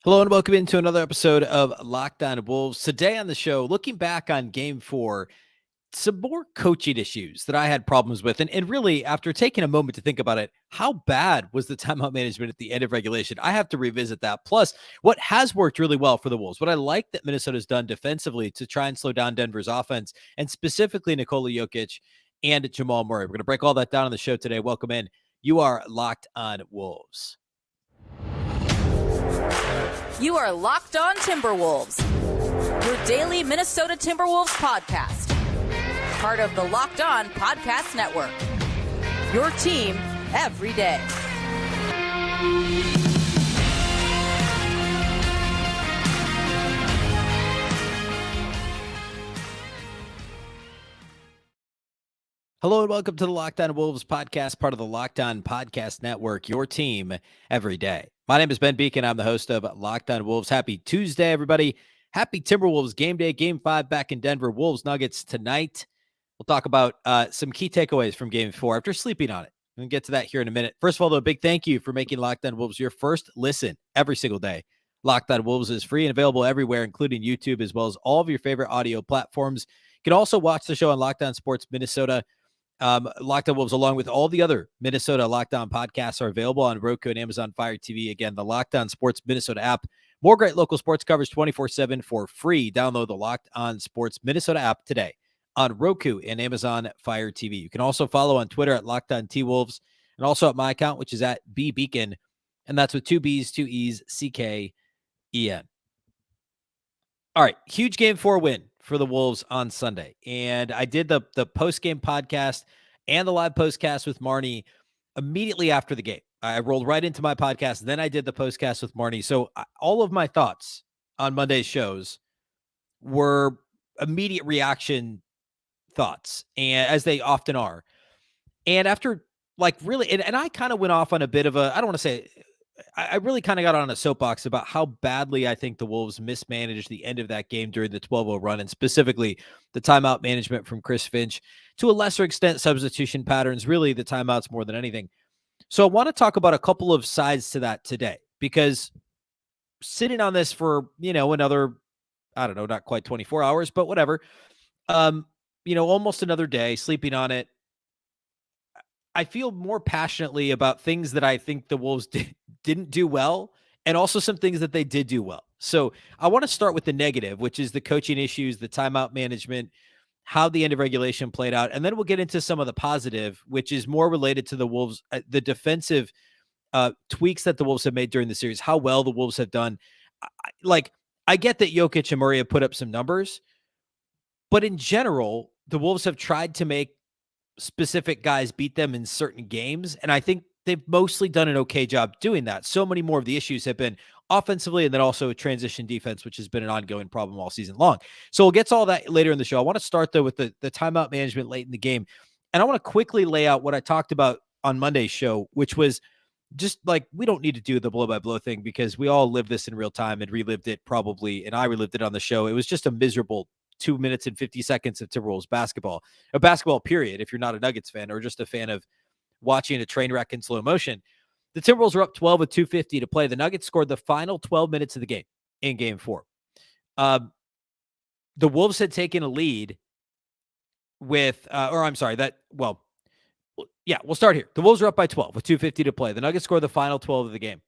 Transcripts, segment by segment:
Hello and welcome into another episode of Locked On Wolves. Today on the show, looking back on Game 4, some more coaching issues that I had problems with. And really, after taking a moment to think about it, how bad was the timeout management at the end of regulation? I have to revisit that. Plus, what has worked really well for the Wolves, what I like that Minnesota's done defensively to try and slow down Denver's offense, and specifically Nikola Jokic and Jamal Murray. We're going to break all that down on the show today. Welcome in. You are Locked On Wolves. You are Locked On Timberwolves, your daily Minnesota Timberwolves podcast. Part of the Locked On Podcast Network. Your team every day. Hello and welcome to the Locked On Wolves podcast, part of the Locked On Podcast Network, your team every day. My name is Ben Beecken. I'm the host of Locked On Wolves. Happy Tuesday, everybody. Happy Timberwolves game day, game 5 back in Denver. Wolves Nuggets tonight. We'll talk about some key takeaways from game 4 after sleeping on it. We'll get to that here in a minute. First of all, though, a big thank you for making Locked On Wolves your first listen every single day. Locked On Wolves is free and available everywhere, including YouTube, as well as all of your favorite audio platforms. You can also watch the show on Locked On Sports Minnesota. Locked On Wolves, along with all the other Minnesota Locked On podcasts, are available on Roku and Amazon Fire TV. Again, the Locked On Sports Minnesota app. More great local sports coverage 24/7 for free. Download the Locked On Sports Minnesota app today on Roku and Amazon Fire TV. You can also follow on Twitter at Locked On T-Wolves and also at my account, which is at Beecken, and that's with 2 B's, 2 E's, CKEN. All right, huge game 4 win for the Wolves on Sunday. And I did the post-game podcast and the live postcast with Marnie immediately after the game. I rolled right into my podcast. Then I did the postcast with Marnie. So all of my thoughts on Monday's shows were immediate reaction thoughts, and as they often are. And after really, and I kind of went off on a bit of I don't want to say, I really kind of got on a soapbox about how badly I think the Wolves mismanaged the end of that game during the 12-0 run, and specifically the timeout management from Chris Finch, to a lesser extent substitution patterns, really the timeouts more than anything. So I want to talk about a couple of sides to that today, because sitting on this for, another, I don't know, not quite 24 hours, but whatever, almost another day, sleeping on it, I feel more passionately about things that I think the Wolves didn't do well, and also some things that they did do well. So I want to start with the negative, which is the coaching issues, the timeout management, how the end of regulation played out. And then we'll get into some of the positive, which is more related to the Wolves, the defensive tweaks that the Wolves have made during the series, how well the Wolves have done. I get that Jokic and Murray have put up some numbers, but in general, the Wolves have tried to make specific guys beat them in certain games, and I think they've mostly done an okay job doing that. So many more of the issues have been offensively, and then also transition defense, which has been an ongoing problem all season long. So we'll get to all that later in the show. I want to start, though, with the timeout management late in the game, and I want to quickly lay out what I talked about on Monday's show, which was just we don't need to do the blow-by-blow thing, because we all lived this in real time and relived it probably, and I relived it on the show. It was just a miserable 2 minutes and 50 seconds of Timberwolves basketball, a basketball period, if you're not a Nuggets fan or just a fan of watching a train wreck in slow motion. The Timberwolves were up 12 with 2:50 to play. The Nuggets scored the final 12 minutes of the game in game 4. The Wolves had taken a lead we'll start here. The Wolves were up by 12 with 2:50 to play. The Nuggets scored the final 12 of the game.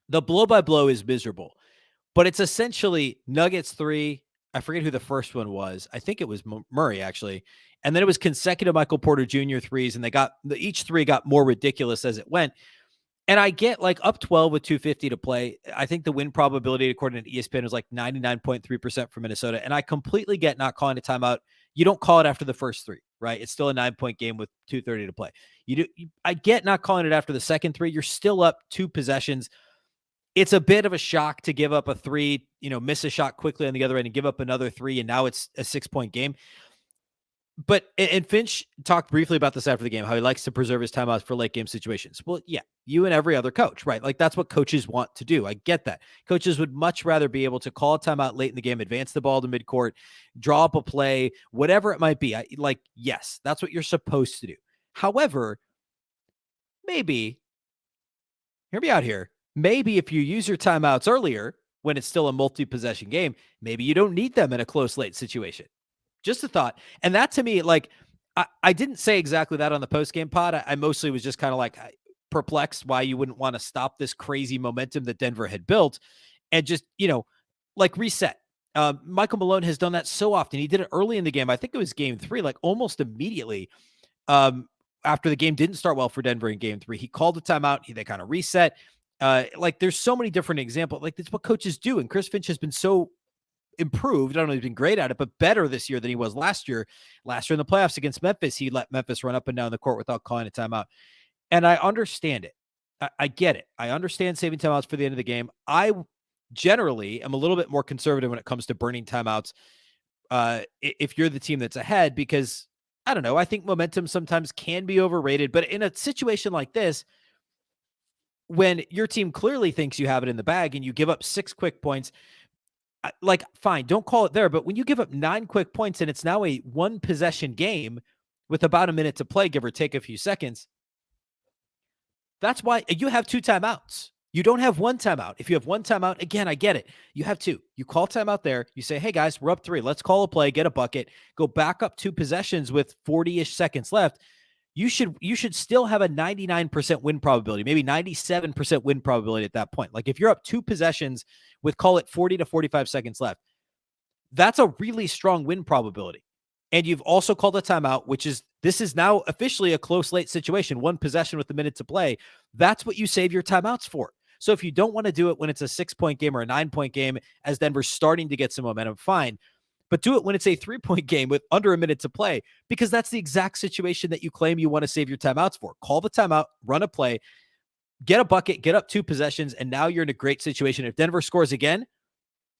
The blow-by-blow is miserable, but it's essentially Nuggets 3, I forget who the first one was. I think it was Murray, actually. And then it was consecutive Michael Porter Jr. threes, and each three got more ridiculous as it went. And I get up 12 with 2:50 to play. I think the win probability, according to ESPN, was 99.3% for Minnesota. And I completely get not calling a timeout. You don't call it after the first three, right? It's still a 9-point game with 2:30 to play. I get not calling it after the second three. You're still up 2 possessions. It's a bit of a shock to give up a 3, miss a shot quickly on the other end and give up another 3, and now it's a 6-point game. But, and Finch talked briefly about this after the game, how he likes to preserve his timeouts for late game situations. Well, yeah, you and every other coach, right? That's what coaches want to do. I get that. Coaches would much rather be able to call a timeout late in the game, advance the ball to midcourt, draw up a play, whatever it might be. Yes, that's what you're supposed to do. However, maybe, hear me out here, Maybe if you use your timeouts earlier, when it's still a multi-possession game, maybe you don't need them in a close late situation. Just a thought. And that to me, like, I didn't say exactly that on the post-game pod. I mostly was just kind of like perplexed why you wouldn't want to stop this crazy momentum that Denver had built and just, like reset. Michael Malone has done that so often. He did it early in the game. I think it was game 3, like almost immediately. After the game didn't start well for Denver in game 3, he called a timeout. They kind of reset. Like there's so many different examples. Like that's what coaches do. And Chris Finch has been so improved. I don't know, he's been great at it, but better this year than he was last year. Last year in the playoffs against Memphis, he let Memphis run up and down the court without calling a timeout. And I understand it. I get it. I understand saving timeouts for the end of the game. I generally am a little bit more conservative when it comes to burning timeouts. If you're the team that's ahead, because I don't know, I think momentum sometimes can be overrated, but in a situation like this, when your team clearly thinks you have it in the bag and you give up 6 quick points, like, fine, don't call it there. But when you give up 9 quick points and it's now a 1 possession game with about a minute to play, give or take a few seconds, that's why you have 2 timeouts. You don't have 1 timeout. If you have 1 timeout, again, I get it. You have 2. You call timeout there. You say, hey, guys, we're up 3. Let's call a play, get a bucket, go back up 2 possessions with 40-ish seconds left. You should still have a 99% win probability, maybe 97% win probability at that point. Like if you're up 2 possessions with, call it 40 to 45 seconds left, that's a really strong win probability. And you've also called a timeout, this is now officially a close late situation, 1 possession with a minute to play. That's what you save your timeouts for. So if you don't want to do it when it's a 6-point game or a 9-point game, as Denver's starting to get some momentum, fine. But do it when it's a 3-point game with under a minute to play, because that's the exact situation that you claim you want to save your timeouts for. Call the timeout, run a play, get a bucket, get up 2 possessions, and now you're in a great situation. If Denver scores again,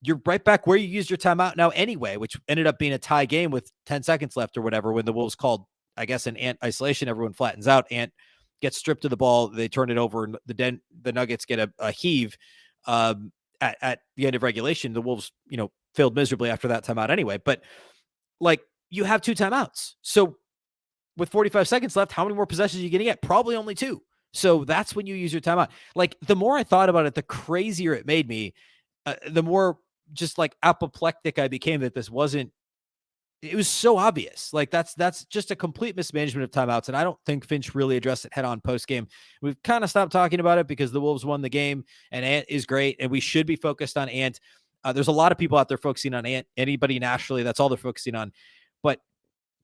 you're right back where you used your timeout now anyway, which ended up being a tie game with 10 seconds left or whatever when the Wolves called, I guess, an Ant isolation. Everyone flattens out. Ant gets stripped of the ball. They turn it over, and the Nuggets get a heave at the end of regulation. The Wolves, failed miserably after that timeout anyway. But, like, you have 2 timeouts. So with 45 seconds left, how many more possessions are you going to get? Probably only 2. So that's when you use your timeout. Like, the more I thought about it, the crazier it made me. The more just like apoplectic I became that this wasn't. It was so obvious. Like that's just a complete mismanagement of timeouts. And I don't think Finch really addressed it head on post game. We've kind of stopped talking about it because the Wolves won the game and Ant is great. And we should be focused on Ant. There's a lot of people out there focusing on Ant. Anybody nationally, that's all they're focusing on. But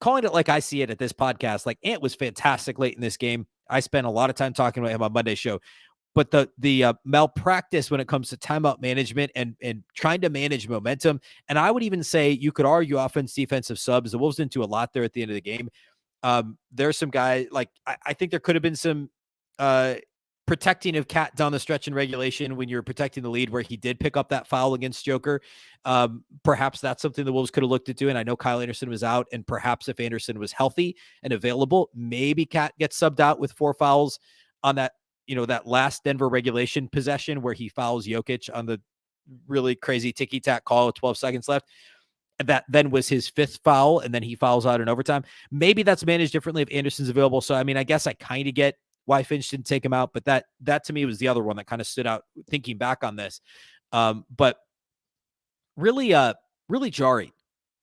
calling it like I see it at this podcast, like Ant was fantastic late in this game. I spent a lot of time talking about him on Monday's show. But the malpractice when it comes to timeout management and trying to manage momentum, and I would even say you could argue offense, defensive subs. The Wolves didn't do a lot there at the end of the game. There's some guy like I think there could have been some protecting of Cat down the stretch in regulation when you're protecting the lead, where he did pick up that foul against Joker. Perhaps that's something the Wolves could have looked at doing. I know Kyle Anderson was out, and perhaps if Anderson was healthy and available, maybe Cat gets subbed out with 4 fouls on that. That last Denver regulation possession where he fouls Jokic on the really crazy ticky-tack call with 12 seconds left. That then was his 5th foul, and then he fouls out in overtime. Maybe that's managed differently if Anderson's available. So, I mean, I guess I kind of get why Finch didn't take him out, but that to me was the other one that kind of stood out thinking back on this. But really, really jarring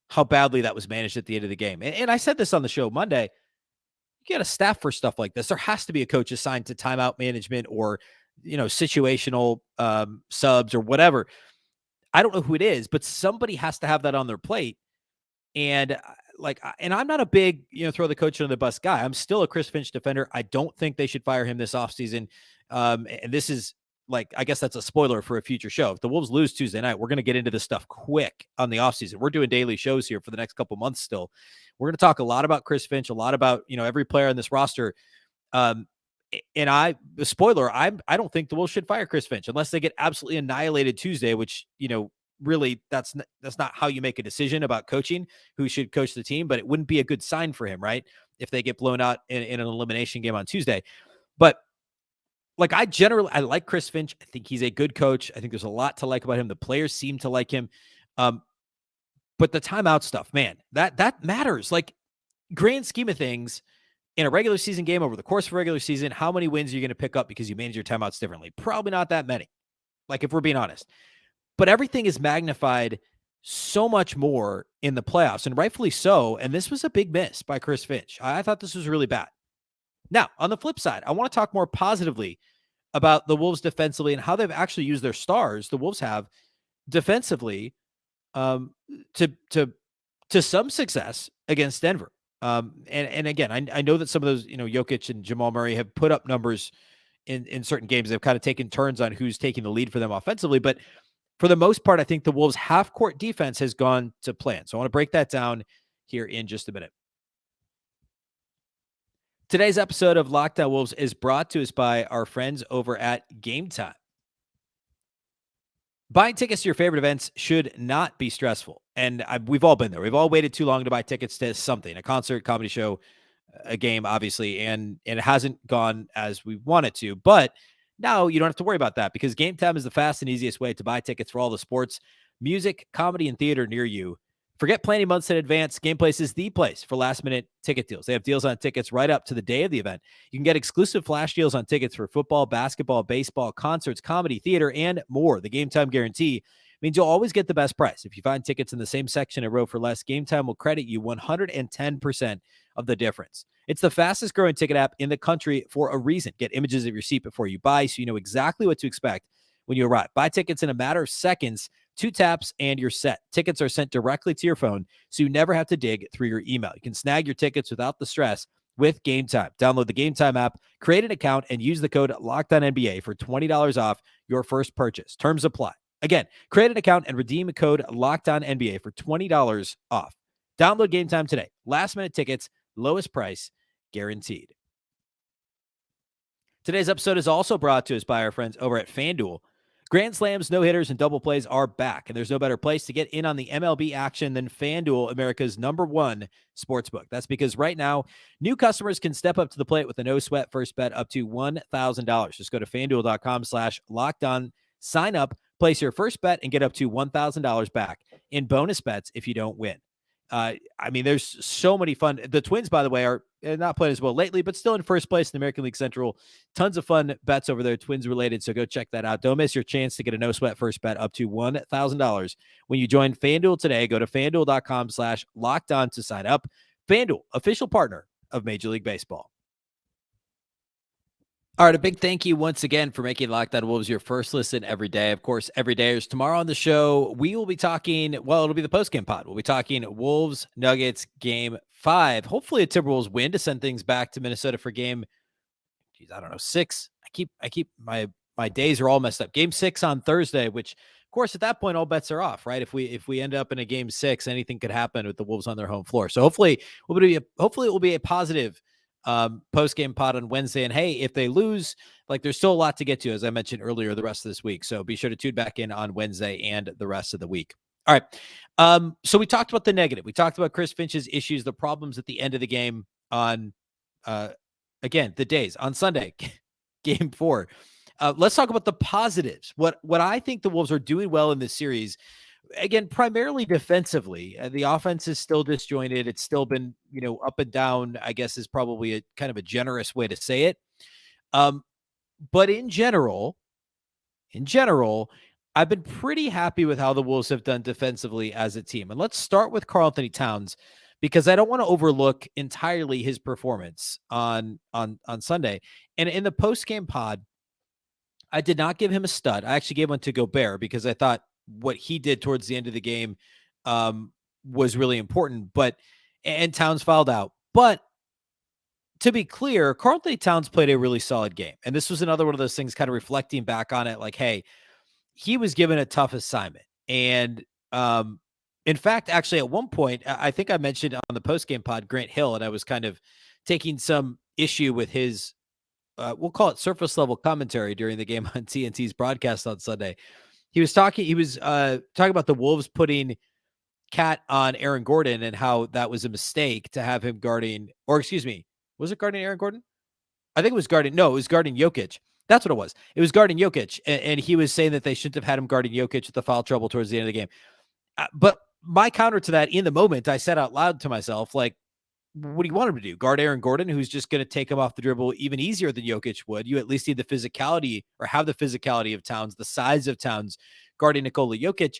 how badly that was managed at the end of the game. And I said this on the show Monday. You got a staff for stuff like this. There has to be a coach assigned to timeout management or, situational subs or whatever. I don't know who it is, but somebody has to have that on their plate. And and I'm not a big, throw the coach under the bus guy. I'm still a Chris Finch defender. I don't think they should fire him this offseason. And this is I guess that's a spoiler for a future show. If the Wolves lose Tuesday night, we're going to get into this stuff quick on the offseason. We're doing daily shows here for the next couple months still. We're going to talk a lot about Chris Finch, a lot about, every player on this roster. And the spoiler, I don't think the Wolves should fire Chris Finch unless they get absolutely annihilated Tuesday, which, really that's not how you make a decision about coaching, who should coach the team, but it wouldn't be a good sign for him, right? If they get blown out in an elimination game on Tuesday. But I like Chris Finch. I think he's a good coach. I think there's a lot to like about him. The players seem to like him. But the timeout stuff, man, that matters. Like, grand scheme of things, in a regular season game over the course of a regular season, how many wins are you going to pick up because you manage your timeouts differently? Probably not that many. Like, if we're being honest. But everything is magnified so much more in the playoffs, and rightfully so. And this was a big miss by Chris Finch. I thought this was really bad. Now, on the flip side, I want to talk more positively about the Wolves defensively and how they've actually used their stars. The Wolves have defensively to some success against Denver. And again, I know that some of those, Jokic and Jamal Murray have put up numbers in certain games. They've kind of taken turns on who's taking the lead for them offensively, but for the most part, I think the Wolves' half-court defense has gone to plan. So I want to break that down here in just a minute. Today's episode of Locked On Wolves is brought to us by our friends over at Gametime. Buying tickets to your favorite events should not be stressful. And we've all been there. We've all waited too long to buy tickets to something, a concert, comedy show, a game, obviously, and it hasn't gone as we want it to. But now you don't have to worry about that because Gametime is the fast and easiest way to buy tickets for all the sports, music, comedy, and theater near you. Forget planning months in advance. GamePlace is the place for last-minute ticket deals. They have deals on tickets right up to the day of the event. You can get exclusive flash deals on tickets for football, basketball, baseball, concerts, comedy, theater, and more. The Gametime guarantee means you'll always get the best price. If you find tickets in the same section in a row for less, Gametime will credit you 110% of the difference. It's the fastest growing ticket app in the country for a reason. Get images of your seat before you buy so you know exactly what to expect when you arrive. Buy tickets in a matter of seconds, 2 taps, and you're set. Tickets are sent directly to your phone so you never have to dig through your email. You can snag your tickets without the stress with Gametime. Download the Gametime app, create an account, and use the code LOCKEDONNBA for $20 off your first purchase. Terms apply. Again, create an account and redeem code LOCKEDONNBA for $20 off. Download Gametime today. Last-minute tickets, lowest price, guaranteed. Today's episode is also brought to us by our friends over at FanDuel. Grand slams, no-hitters, and double plays are back, and there's no better place to get in on the MLB action than FanDuel, America's #1 sportsbook. That's because right now, new customers can step up to the plate with a no-sweat first bet up to $1,000. Just go to FanDuel.com/lockedon, sign up, place your first bet, and get up to $1,000 back in bonus bets if you don't win. There's so many fun. The Twins, by the way, are not playing as well lately, but still in first place in the American League Central. Tons of fun bets over there, Twins related. So go check that out. Don't miss your chance to get a no sweat first bet up to $1,000 when you join FanDuel today. Go to FanDuel.com/lockedon to sign up. FanDuel, official partner of Major League Baseball. All right, a big thank you once again for making Locked On Wolves your first listen every day. Of course, every day is tomorrow on the show. We will be talking, it'll be the postgame pod. We'll be talking Wolves Nuggets game 5. Hopefully a Timberwolves win to send things back to Minnesota for game, 6. I keep my days are all messed up. Game 6 on Thursday, which of course at that point all bets are off, right? If we end up in a game 6, anything could happen with the Wolves on their home floor. So hopefully it will be a positive post-game pod on Wednesday. And hey, if they lose, there's still a lot to get to, as I mentioned earlier, the rest of this week. So be sure to tune back in on Wednesday and the rest of the week. All right. So we talked about the negative. We talked about Chris Finch's issues, the problems at the end of the game on, again, the days on Sunday, game 4. Let's talk about the positives. What I think the Wolves are doing well in this series, again, primarily defensively. The offense is still disjointed. It's still been, up and down, I guess is probably a kind of a generous way to say it. But in general, I've been pretty happy with how the Wolves have done defensively as a team. And let's start with Karl-Anthony Towns, because I don't want to overlook entirely his performance on Sunday. And in the post-game pod, I did not give him a stud. I actually gave one to Gobert because I thought what he did towards the end of the game was really important, and Towns fouled out. But to be clear, Karl-Anthony Towns played a really solid game. And this was another one of those things kind of reflecting back on it, hey, he was given a tough assignment. And in fact, actually at one point, I think I mentioned on the postgame pod, Grant Hill, and I was kind of taking some issue with his, we'll call it surface level commentary during the game on TNT's broadcast on Sunday. He was talking about the Wolves putting Cat on Aaron Gordon and how that was a mistake to have him guarding, or excuse me, was it guarding Aaron Gordon? I think it was guarding Jokic. That's what it was. It was guarding Jokic. And he was saying that they shouldn't have had him guarding Jokic with the foul trouble towards the end of the game. But my counter to that in the moment, I said out loud to myself, what do you want him to do? Guard Aaron Gordon, who's just going to take him off the dribble even easier than Jokic would. You at least need the physicality, or have the physicality of Towns, the size of Towns guarding Nikola Jokic.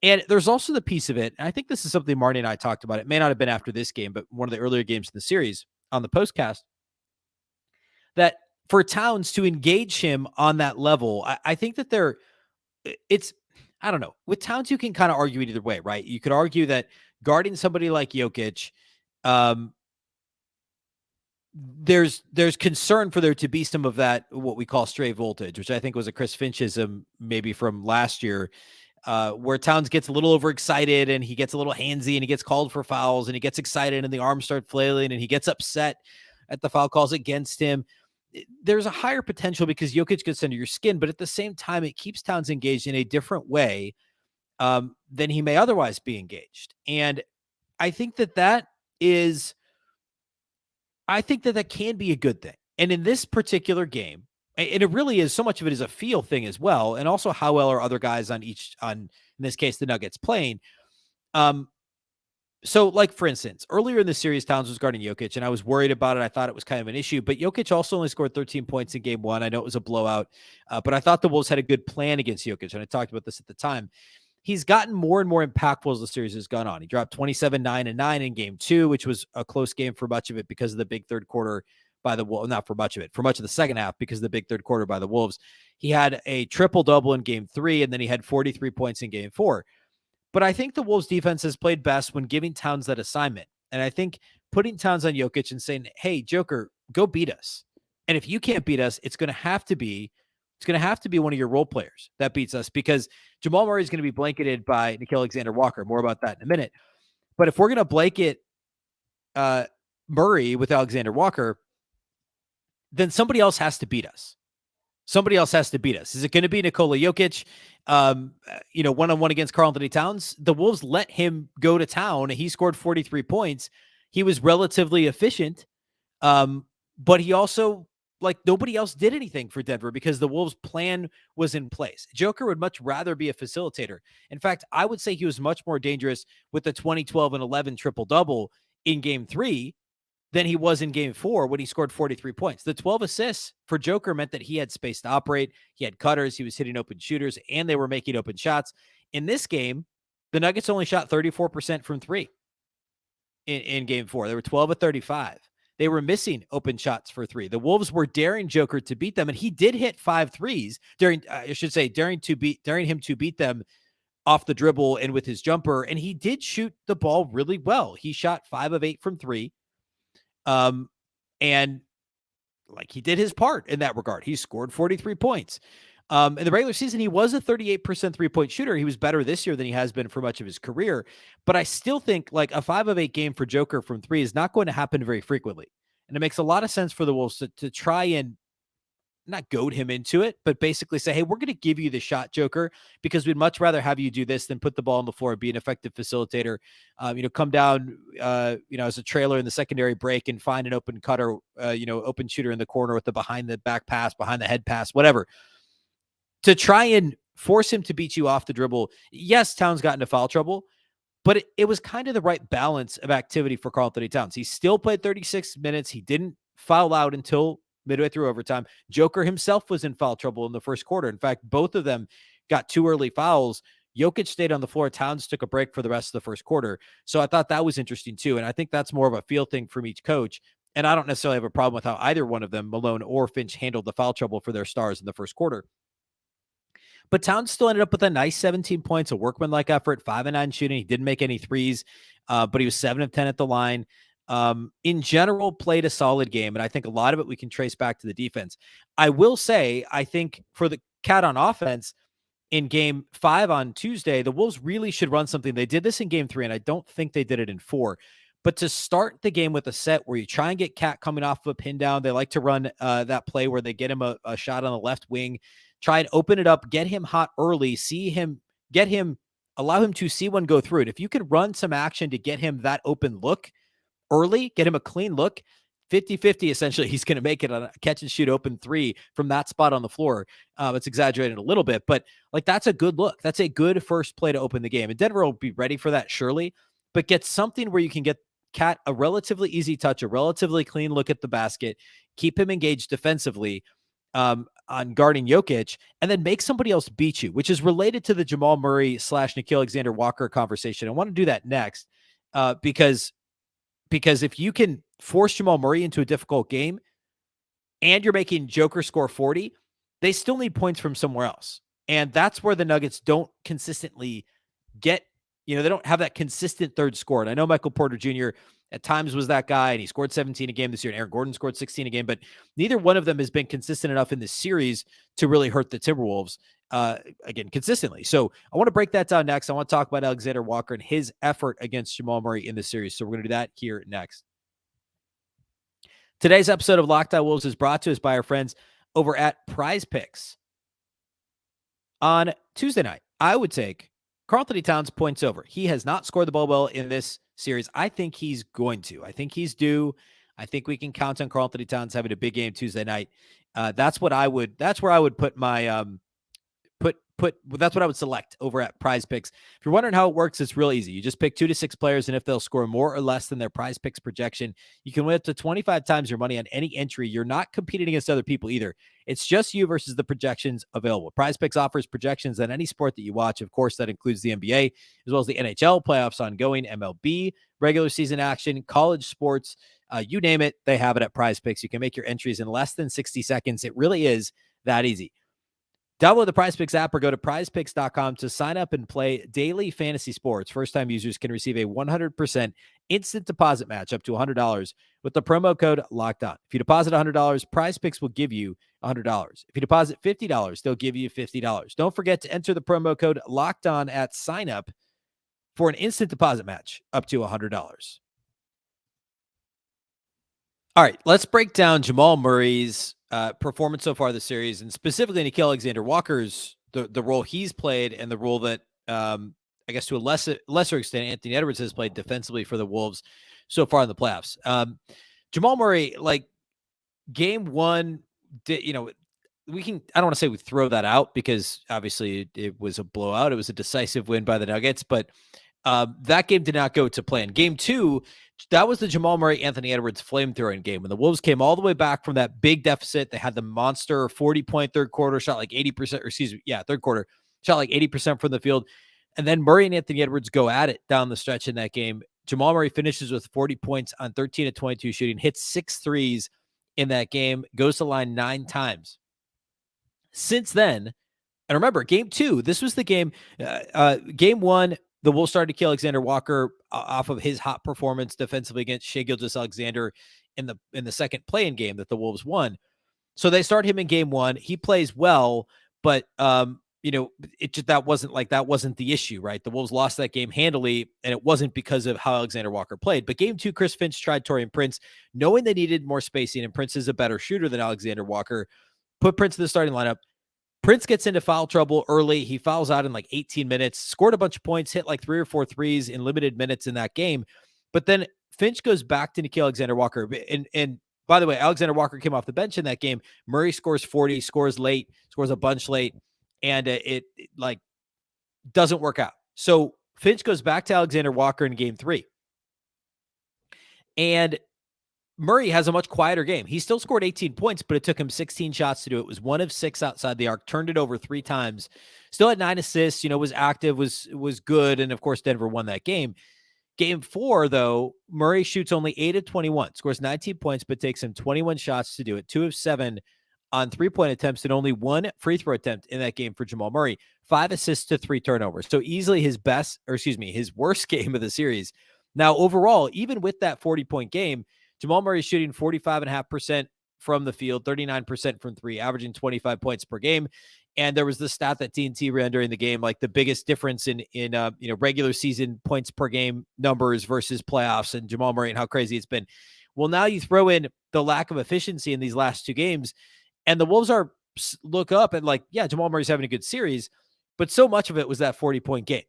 And there's also the piece of it, and I think this is something Marty and I talked about. It may not have been after this game, but one of the earlier games in the series on the postcast, that for Towns to engage him on that level, I think that I don't know. With Towns, you can kind of argue it either way, right? You could argue that guarding somebody like Jokic, there's concern for there to be some of that, what we call stray voltage, which I think was a Chris Finch'ism maybe from last year, where Towns gets a little overexcited and he gets a little handsy and he gets called for fouls and he gets excited and the arms start flailing and he gets upset at the foul calls against him. There's a higher potential because Jokic gets under your skin, but at the same time, it keeps Towns engaged in a different way than he may otherwise be engaged. And I think that that can be a good thing. And in this particular game, and it really is, so much of it is a feel thing as well. And also how well are other guys in this case, the Nuggets playing. So, like, for instance, earlier in the series, Towns was guarding Jokic, and I was worried about it. I thought it was kind of an issue, but Jokic also only scored 13 points in game one. I know it was a blowout, but I thought the Wolves had a good plan against Jokic, and I talked about this at the time. He's gotten more and more impactful as the series has gone on. He dropped 27, 9, and 9 in game two, which was a close game for much of it because of the big third quarter by the Wolves. Not for much of it, for much of the second half because of the big third quarter by the Wolves. He had a triple-double in game three, and then he had 43 points in game four. But I think the Wolves defense has played best when giving Towns that assignment. And I think putting Towns on Jokic and saying, hey, Joker, go beat us. And if you can't beat us, it's going to have to be one of your role players that beats us, because Jamal Murray is going to be blanketed by Nickeil Alexander-Walker. More about that in a minute. But if we're going to blanket Murray with Alexander-Walker, then somebody else has to beat us. Somebody else has to beat us. Is it going to be Nikola Jokic, one-on-one against Karl-Anthony Towns? The Wolves let him go to town. He scored 43 points. He was relatively efficient, but he also, nobody else did anything for Denver because the Wolves' plan was in place. Joker would much rather be a facilitator. In fact, I would say he was much more dangerous with the 2012 and 11 triple-double in game three than he was in game four when he scored 43 points. The 12 assists for Joker meant that he had space to operate. He had cutters. He was hitting open shooters, and they were making open shots. In this game, the Nuggets only shot 34% from three in game four. They were 12 of 35. They were missing open shots for three. The Wolves were daring Joker to beat them, and he did hit 5 threes daring him to beat them off the dribble and with his jumper. And he did shoot the ball really well. He shot 5 of 8 from three. And he did his part in that regard. He scored 43 points. In the regular season, he was a 38% 3-point shooter. He was better this year than he has been for much of his career. But I still think a 5 of 8 game for Joker from three is not going to happen very frequently. And it makes a lot of sense for the Wolves to try and not goad him into it, but basically say, hey, we're going to give you the shot, Joker, because we'd much rather have you do this than put the ball on the floor and be an effective facilitator. Come down, as a trailer in the secondary break and find an open cutter, open shooter in the corner with the behind the back pass, behind the head pass, whatever. To try and force him to beat you off the dribble. Yes, Towns got into foul trouble, but it was kind of the right balance of activity for Karl-Anthony Towns. He still played 36 minutes. He didn't foul out until midway through overtime. Joker himself was in foul trouble in the first quarter. In fact, both of them got 2 early fouls. Jokic stayed on the floor. Towns took a break for the rest of the first quarter. So I thought that was interesting too. And I think that's more of a feel thing from each coach. And I don't necessarily have a problem with how either one of them, Malone or Finch, handled the foul trouble for their stars in the first quarter. But Towns still ended up with a nice 17 points, a workmanlike effort, 5 of 9 shooting. He didn't make any threes, but he was 7 of 10 at the line. In general, played a solid game, and I think a lot of it we can trace back to the defense. I will say, I think for the Cat on offense in game 5 on Tuesday, the Wolves really should run something. They did this in game 3, and I don't think they did it in 4. But to start the game with a set where you try and get Cat coming off of a pin down, they like to run that play where they get him a shot on the left wing, try and open it up, get him hot early, allow him to see one go through it. If you can run some action to get him that open look early, get him a clean look, 50-50, essentially, he's going to make it on a catch and shoot open 3 from that spot on the floor. It's exaggerated a little bit, but that's a good look. That's a good first play to open the game. And Denver will be ready for that, surely, but get something where you can get Cat a relatively easy touch, a relatively clean look at the basket, keep him engaged defensively on guarding Jokic, and then make somebody else beat you, which is related to the Jamal Murray / Nickeil Alexander-Walker conversation. I want to do that next because if you can force Jamal Murray into a difficult game and you're making Joker score 40, they still need points from somewhere else. And that's where the Nuggets don't consistently get, they don't have that consistent third score. And I know Michael Porter Jr. at times was that guy, and he scored 17 a game this year, and Aaron Gordon scored 16 a game, but neither one of them has been consistent enough in this series to really hurt the Timberwolves, again, consistently. So I want to break that down next. I want to talk about Alexander Walker and his effort against Jamal Murray in the series. So we're going to do that here next. Today's episode of Locked On Wolves is brought to us by our friends over at PrizePicks. On Tuesday night, I would take Karl-Anthony Towns points over. He has not scored the ball well in this series. I think he's going to. I think he's due. I think we can count on Karl-Anthony Towns having a big game Tuesday night. That's where I would put my that's what I would select over at PrizePicks. If you're wondering how it works, it's real easy. You just pick 2 to 6 players, and if they'll score more or less than their PrizePicks projection, you can win up to 25 times your money on any entry. You're not competing against other people either. It's just you versus the projections available. PrizePicks offers projections on any sport that you watch. Of course, that includes the NBA, as well as the NHL, playoffs ongoing, MLB, regular season action, college sports, you name it, they have it at PrizePicks. You can make your entries in less than 60 seconds. It really is that easy. Download the PrizePicks app or go to prizepicks.com to sign up and play daily fantasy sports. First-time users can receive a 100% instant deposit match up to $100 with the promo code LOCKEDON. If you deposit $100, PrizePicks will give you $100. If you deposit $50, they'll give you $50. Don't forget to enter the promo code LOCKEDON at sign-up for an instant deposit match up to $100. All right, let's break down Jamal Murray's performance so far this series, and specifically Nickeil Alexander-Walker's the role he's played and the role that I guess to a lesser extent Anthony Edwards has played defensively for the Wolves so far in the playoffs. Jamal Murray, like game one, I don't want to say we throw that out because obviously it was a blowout. It was a decisive win by the Nuggets, but that game did not go to plan. Game two, that was the Jamal Murray, Anthony Edwards flamethrowing game. When the Wolves came all the way back from that big deficit, they had the monster 40-point third quarter, shot like 80%, third quarter, shot like 80% from the field. And then Murray and Anthony Edwards go at it down the stretch in that game. Jamal Murray finishes with 40 points on 13 of 22 shooting, hits 6 threes in that game, goes to the line 9 times. Since then, and remember, game two, this was the game, game one, the Wolves started to kill Alexander Walker off of his hot performance defensively against Shai Gilgeous-Alexander in the second play-in game that the Wolves won. So they start him in game one. He plays well, but that wasn't the issue, right? The Wolves lost that game handily, and it wasn't because of how Alexander Walker played. But game two, Chris Finch tried Taurean Prince, knowing they needed more spacing, and Prince is a better shooter than Alexander Walker. Put Prince in the starting lineup. Prince gets into foul trouble early. He fouls out in like 18 minutes, scored a bunch of points, hit like 3 or 4 threes in limited minutes in that game. But then Finch goes back to Nickeil Alexander-Walker. And by the way, Alexander Walker came off the bench in that game. Murray scores 40, scores a bunch late, and it doesn't work out. So Finch goes back to Alexander Walker in game 3. And Murray has a much quieter game. He still scored 18 points, but it took him 16 shots to do it. It was 1 of 6 outside the arc, turned it over 3 times, still had 9 assists, was active, was good. And of course, Denver won that game. Game 4, though, Murray shoots only 8 of 21, scores 19 points, but takes him 21 shots to do it. 2 of 7 on 3-point attempts and only 1 free throw attempt in that game for Jamal Murray. 5 assists to 3 turnovers. So easily his worst game of the series. Now, overall, even with that 40-point game, Jamal Murray shooting 45.5% from the field, 39% from 3, averaging 25 points per game. And there was the stat that TNT ran during the game, like the biggest difference in regular season points per game numbers versus playoffs, and Jamal Murray and how crazy it's been. Well, now you throw in the lack of efficiency in these last 2 games, and the Wolves look up and Jamal Murray's having a good series, but so much of it was that 40-point game.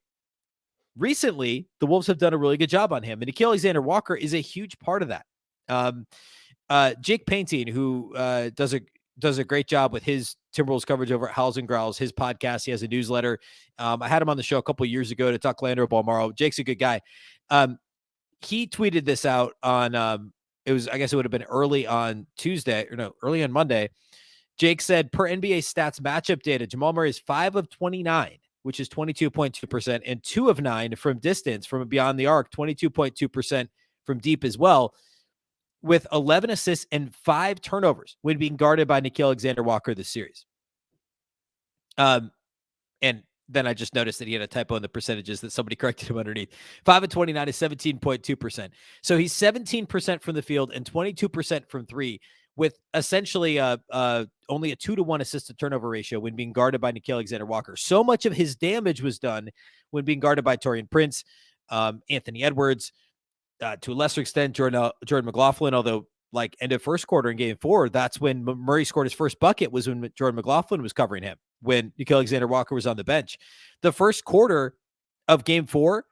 Recently, the Wolves have done a really good job on him, and Nickeil Alexander-Walker is a huge part of that. Jake Painting, who does a great job with his Timberwolves coverage over at Howls and Growls, his podcast. He has a newsletter. I had him on the show a couple of years ago to talk Leandro Balmaro. Jake's a good guy. he tweeted this out on, I guess it would have been early on early on Monday. Jake said, per NBA stats matchup data, Jamal Murray is 5 of 29, which is 22.2%, and 2 of 9 from distance, from beyond the arc, 22.2% from deep as well, with 11 assists and 5 turnovers when being guarded by Nickeil Alexander-Walker this series. And then I just noticed that he had a typo in the percentages that somebody corrected him underneath. 5 of 29 is 17.2%. So he's 17% from the field and 22% from three, with essentially only a 2-to-1 assist to turnover ratio when being guarded by Nickeil Alexander-Walker. So much of his damage was done when being guarded by Taurean Prince, Anthony Edwards, to a lesser extent, Jordan McLaughlin, although like end of first quarter in game 4, that's when Murray scored his first bucket, was when Jordan McLaughlin was covering him, when Nickeil Alexander-Walker was on the bench. The first quarter of game 4,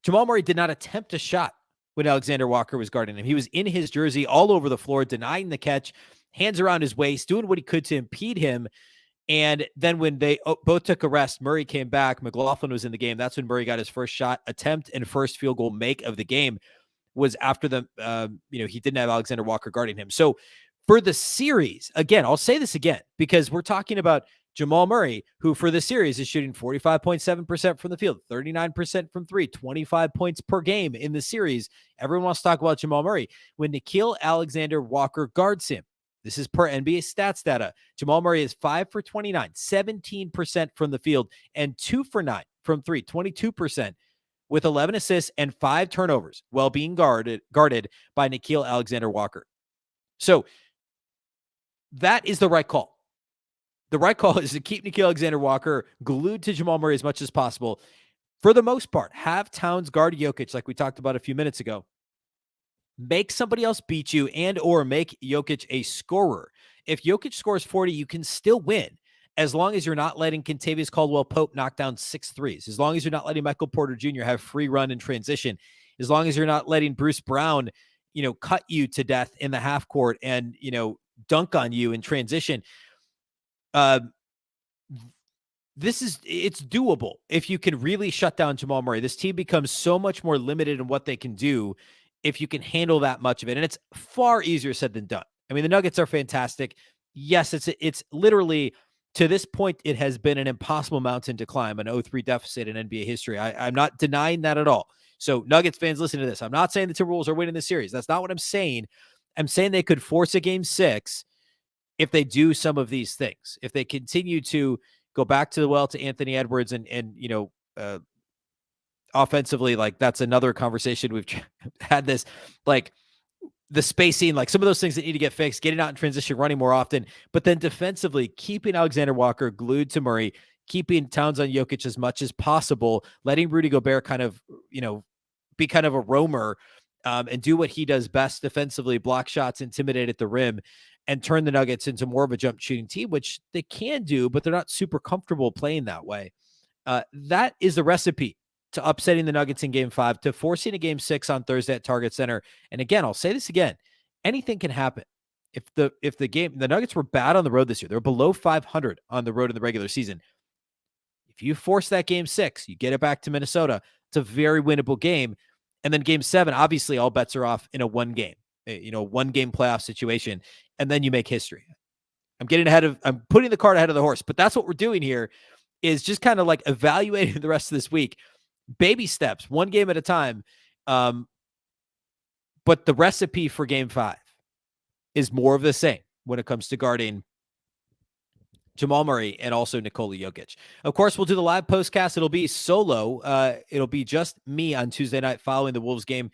Jamal Murray did not attempt a shot when Alexander Walker was guarding him. He was in his jersey all over the floor, denying the catch, hands around his waist, doing what he could to impede him. And then when they both took a rest, Murray came back. McLaughlin was in the game. That's when Murray got his first shot attempt and first field goal make of the game, was after he didn't have Alexander Walker guarding him. So for the series, again, I'll say this again, because we're talking about Jamal Murray, who for the series is shooting 45.7% from the field, 39% from three, 25 points per game in the series. Everyone wants to talk about Jamal Murray. When Nickeil Alexander-Walker guards him, this is per NBA stats data, Jamal Murray is 5 for 29, 17% from the field, and 2 for 9 from three, 22%, with 11 assists and 5 turnovers while being guarded by Nickeil Alexander-Walker. So that is the right call. The right call is to keep Nickeil Alexander-Walker glued to Jamal Murray as much as possible. For the most part, have Towns guard Jokic like we talked about a few minutes ago. Make somebody else beat you and or make Jokic a scorer. If Jokic scores 40, you can still win, as long as you're not letting Kentavious Caldwell-Pope knock down 6 threes, as long as you're not letting Michael Porter Jr. have free run and transition, as long as you're not letting Bruce Brown, cut you to death in the half court and, dunk on you in transition. It's doable if you can really shut down Jamal Murray. This team becomes so much more limited in what they can do if you can handle that much of it. And it's far easier said than done. I mean, the Nuggets are fantastic. Yes, it's literally, to this point, it has been an impossible mountain to climb, an 0-3 deficit in NBA history. I'm not denying that at all. So Nuggets fans, listen to this. I'm not saying the Timberwolves are winning the series. That's not what I'm saying. I'm saying they could force a game 6 if they do some of these things. If they continue to go back to the well to Anthony Edwards and offensively, like that's another conversation we've had this, like the spacing, like some of those things that need to get fixed, getting out in transition, running more often, but then defensively keeping Alexander Walker glued to Murray, keeping Towns on Jokic as much as possible, letting Rudy Gobert kind of, be kind of a roamer and do what he does best defensively, block shots, intimidate at the rim, and turn the Nuggets into more of a jump shooting team, which they can do, but they're not super comfortable playing that way. That is the recipe to upsetting the Nuggets in game 5, to forcing a game 6 on Thursday at Target Center. And again, I'll say this again, anything can happen. If the Nuggets were bad on the road this year, they were below 500 on the road in the regular season. If you force that game 6, you get it back to Minnesota, it's a very winnable game. And then game 7, obviously all bets are off in a one game playoff situation. And then you make history. I'm putting the cart ahead of the horse, but that's what we're doing here, is just kind of like evaluating the rest of this week, baby steps, one game at a time. But the recipe for game 5 is more of the same when it comes to guarding Jamal Murray and also Nikola Jokic. Of course, we'll do the live postcast. It'll be solo. It'll be just me on Tuesday night following the Wolves game.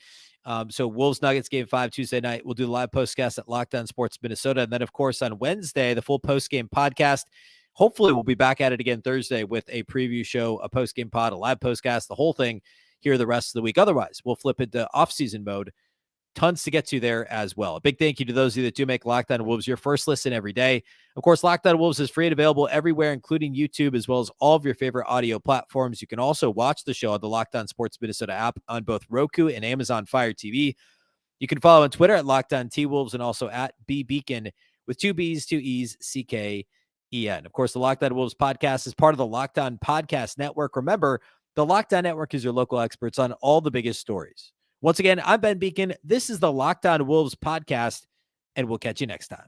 So Wolves Nuggets game 5 Tuesday night. We'll do the live postcast at Locked On Sports Minnesota. And then, of course, on Wednesday, the full postgame podcast. Hopefully, we'll be back at it again Thursday with a preview show, a postgame pod, a live postcast, the whole thing here the rest of the week. Otherwise, we'll flip into off-season mode. Tons to get to there as well. A big thank you to those of you that do make Locked On Wolves your first listen every day. Of course, Locked On Wolves is free and available everywhere, including YouTube, as well as all of your favorite audio platforms. You can also watch the show on the Locked On Sports Minnesota app on both Roku and Amazon Fire TV. You can follow on Twitter at Locked On T-Wolves and also at Beecken with 2 B's, 2 E's, C-K-E-N. Of course, the Locked On Wolves podcast is part of the Locked On Podcast Network. Remember, the Locked On Network is your local experts on all the biggest stories. Once again, I'm Ben Beecken. This is the Locked On Wolves podcast, and we'll catch you next time.